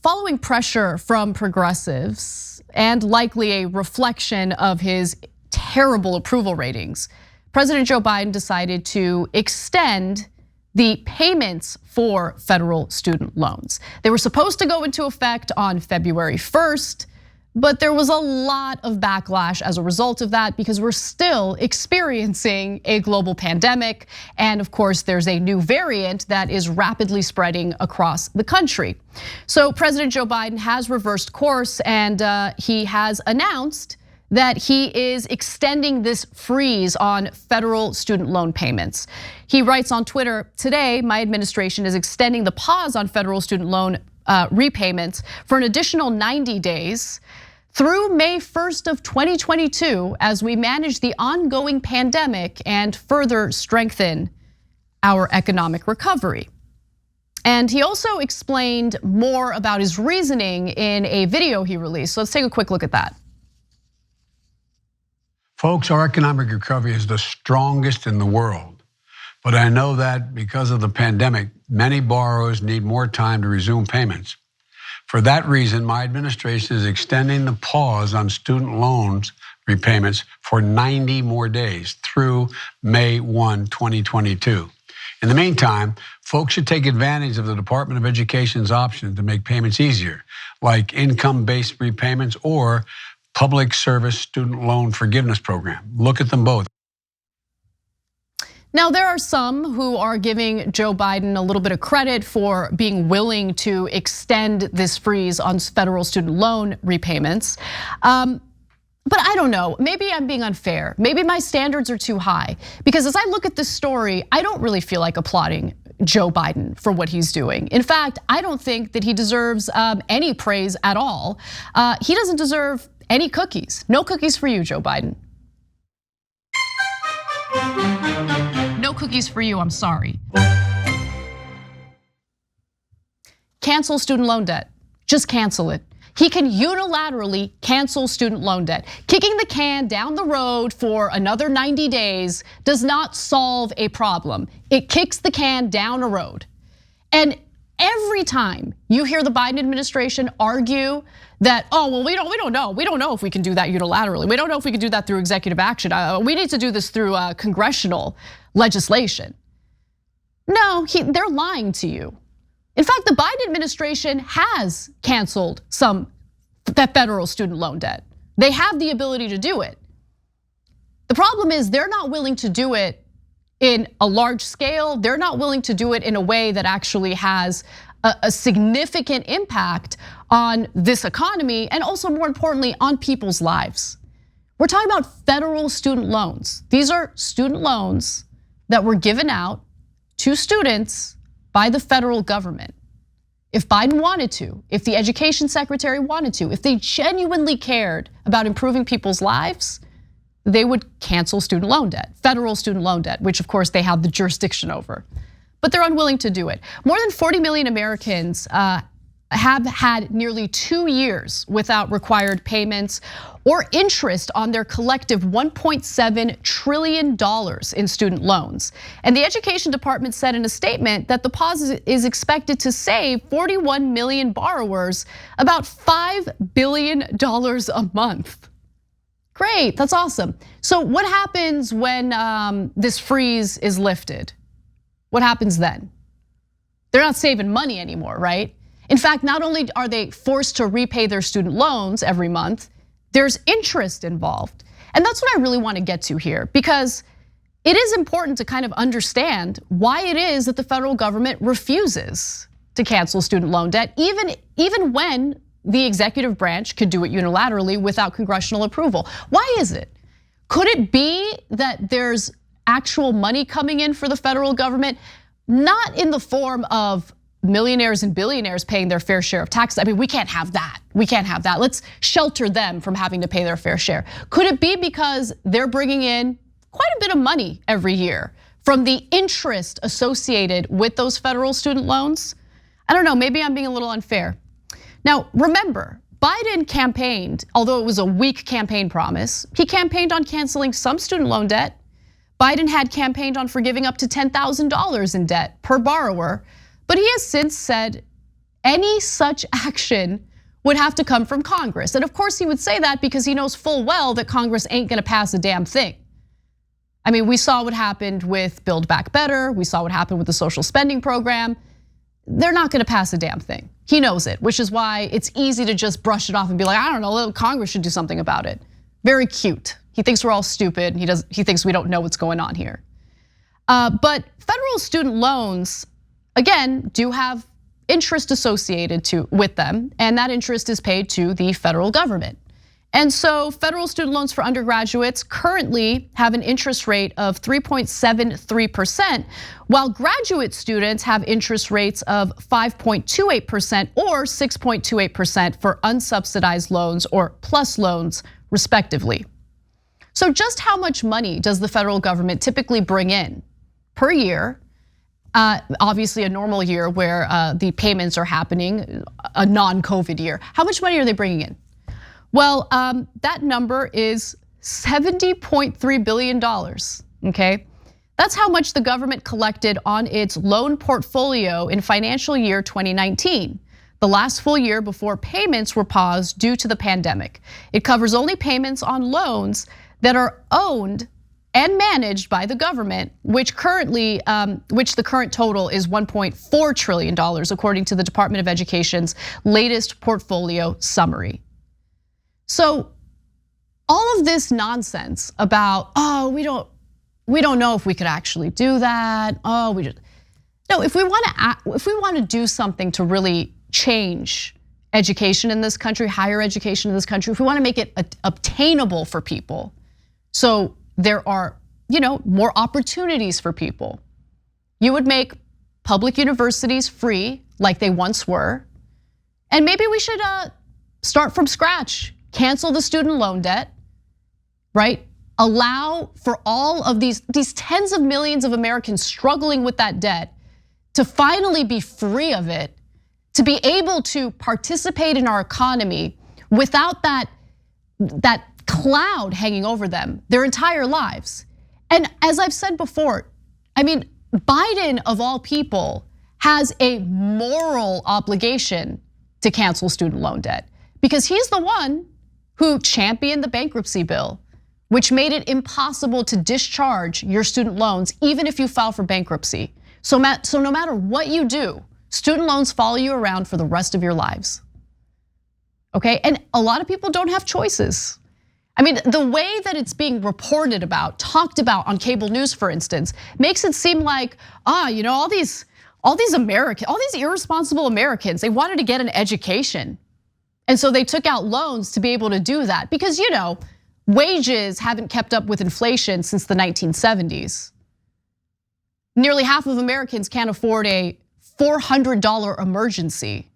following pressure from progressives and likely a reflection of his terrible approval ratings, President Joe Biden decided to extend the payments for federal student loans. They were supposed to go into effect on February 1st, but there was a lot of backlash as a result of that because we're still experiencing a global pandemic. And of course, there's a new variant that is rapidly spreading across the country. So President Joe Biden has reversed course and he has announced that he is extending this freeze on federal student loan payments. He writes on Twitter, "Today, my administration is extending the pause on federal student loan repayments for an additional 90 days through May 1st of 2022 as we manage the ongoing pandemic and further strengthen our economic recovery." And he also explained more about his reasoning in a video he released. So let's take a quick look at that. Folks, our economic recovery is the strongest in the world. But I know that because of the pandemic, many borrowers need more time to resume payments. For that reason, my administration is extending the pause on student loans repayments for 90 more days through May 1, 2022. In the meantime, folks should take advantage of the Department of Education's option to make payments easier, like income-based repayments or Public Service Student Loan Forgiveness Program. Look at them both. Now, there are some who are giving Joe Biden a little bit of credit for being willing to extend this freeze on federal student loan repayments. But I don't know, maybe I'm being unfair. Maybe my standards are too high. Because as I look at this story, I don't really feel like applauding Joe Biden for what he's doing. In fact, I don't think that he deserves any praise at all. He doesn't deserve any cookies. No cookies for you, Joe Biden. No cookies for you, I'm sorry. Cancel student loan debt, just cancel it. He can unilaterally cancel student loan debt. Kicking the can down the road for another 90 days does not solve a problem. It kicks the can down a road. And every time you hear the Biden administration argue that, oh, well, we don't know. We don't know if we can do that unilaterally. We don't know if we can do that through executive action. We need to do this through congressional legislation. No, they're lying to you. In fact, the Biden administration has canceled some federal student loan debt. They have the ability to do it. The problem is they're not willing to do it in a large scale. They're not willing to do it in a way that actually has a significant impact on this economy and also, more importantly, on people's lives. We're talking about federal student loans. These are student loans that were given out to students by the federal government. If Biden wanted to, if the education secretary wanted to, if they genuinely cared about improving people's lives, they would cancel student loan debt, federal student loan debt, which of course they have the jurisdiction over. But they're unwilling to do it. More than 40 million Americans have had nearly 2 years without required payments or interest on their collective $1.7 trillion in student loans. And the Education Department said in a statement that the pause is expected to save 41 million borrowers about $5 billion a month. Great, that's awesome. So what happens when this freeze is lifted? What happens then? They're not saving money anymore, right? In fact, not only are they forced to repay their student loans every month, there's interest involved. And that's what I really want to get to here, because it is important to kind of understand why it is that the federal government refuses to cancel student loan debt, even when the executive branch could do it unilaterally without congressional approval. Why is it? Could it be that there's actual money coming in for the federal government, not in the form of millionaires and billionaires paying their fair share of taxes? I mean, we can't have that. We can't have that. Let's shelter them from having to pay their fair share. Could it be because they're bringing in quite a bit of money every year from the interest associated with those federal student loans? I don't know, maybe I'm being a little unfair. Now, remember, Biden campaigned, although it was a weak campaign promise, he campaigned on canceling some student loan debt. Biden had campaigned on forgiving up to $10,000 in debt per borrower, but he has since said any such action would have to come from Congress. And of course he would say that because he knows full well that Congress ain't gonna pass a damn thing. I mean, we saw what happened with Build Back Better. We saw what happened with the social spending program. They're not gonna pass a damn thing. He knows it, which is why it's easy to just brush it off and be like, I don't know, Congress should do something about it. Very cute. He thinks we're all stupid. He thinks we don't know what's going on here. But federal student loans, again, do have interest associated with them, and that interest is paid to the federal government. And so federal student loans for undergraduates currently have an interest rate of 3.73%, while graduate students have interest rates of 5.28% or 6.28% for unsubsidized loans or plus loans, respectively. So just how much money does the federal government typically bring in per year? Obviously a normal year where the payments are happening, a non-COVID year. How much money are they bringing in? Well, that number is $70.3 billion, okay? That's how much the government collected on its loan portfolio in financial year 2019, the last full year before payments were paused due to the pandemic. It covers only payments on loans that are owned and managed by the government, which the current total is $1.4 trillion, according to the Department of Education's latest portfolio summary. So all of this nonsense about, we don't know if we could actually do that. No, if we want to do something to really change education in this country, higher education in this country, if we want to make it obtainable for people, so there are, more opportunities for people, you would make public universities free like they once were, and maybe we should start from scratch. Cancel the student loan debt, right? Allow for all of these tens of millions of Americans struggling with that debt to finally be free of it, to be able to participate in our economy without that cloud hanging over them their entire lives. And as I've said before, I mean, Biden of all people has a moral obligation to cancel student loan debt because he's the one who championed the bankruptcy bill, which made it impossible to discharge your student loans even if you file for bankruptcy. So no matter what you do, student loans follow you around for the rest of your lives. Okay, and a lot of people don't have choices. I mean, the way that it's being reported about, talked about on cable news, for instance, makes it seem like, all these irresponsible Americans, they wanted to get an education. And so they took out loans to be able to do that because wages haven't kept up with inflation since the 1970s. Nearly half of Americans can't afford a $400 emergency.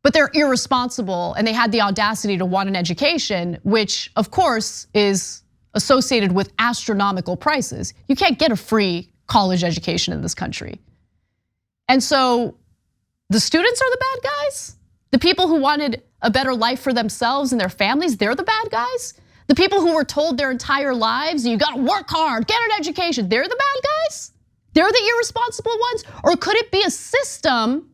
But they're irresponsible and they had the audacity to want an education, which of course is associated with astronomical prices. You can't get a free college education in this country. And so the students are the bad guys. The people who wanted a better life for themselves and their families, they're the bad guys. The people who were told their entire lives, you gotta work hard, get an education, they're the bad guys? They're the irresponsible ones? Or could it be a system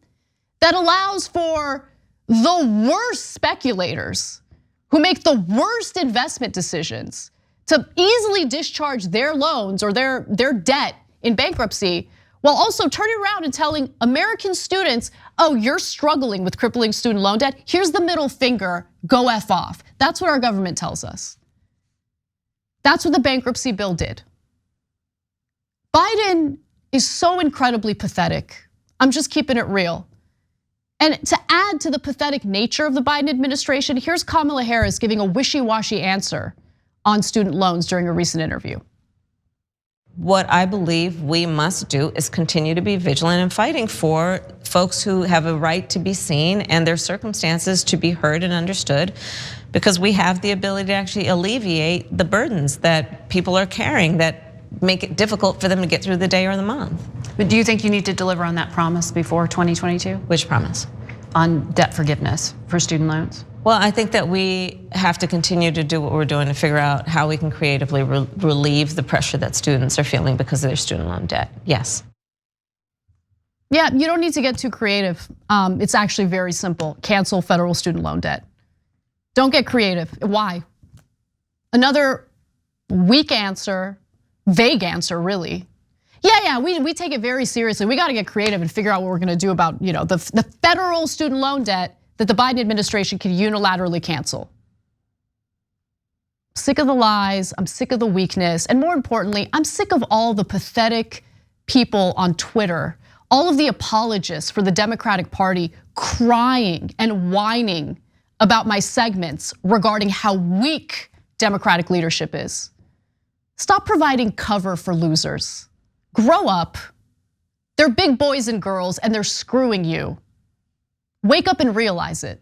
that allows for the worst speculators who make the worst investment decisions to easily discharge their loans or their debt in bankruptcy, while also turning around and telling American students, you're struggling with crippling student loan debt, here's the middle finger, go F off. That's what our government tells us. That's what the bankruptcy bill did. Biden is so incredibly pathetic. I'm just keeping it real. And to add to the pathetic nature of the Biden administration, here's Kamala Harris giving a wishy-washy answer on student loans during a recent interview. What I believe we must do is continue to be vigilant and fighting for folks who have a right to be seen and their circumstances to be heard and understood, because we have the ability to actually alleviate the burdens that people are carrying that make it difficult for them to get through the day or the month. But do you think you need to deliver on that promise before 2022? Which promise? On debt forgiveness for student loans? Well, I think that we have to continue to do what we're doing to figure out how we can creatively relieve the pressure that students are feeling because of their student loan debt. Yes. Yeah, you don't need to get too creative. It's actually very simple. Cancel federal student loan debt. Don't get creative. Why? Another weak answer, vague answer, really. Yeah, we take it very seriously. We got to get creative and figure out what we're going to do about the federal student loan debt that the Biden administration can unilaterally cancel. I'm sick of the lies. I'm sick of the weakness, and more importantly, I'm sick of all the pathetic people on Twitter. All of the apologists for the Democratic Party crying and whining about my segments regarding how weak Democratic leadership is. Stop providing cover for losers. Grow up. They're big boys and girls and they're screwing you. Wake up and realize it.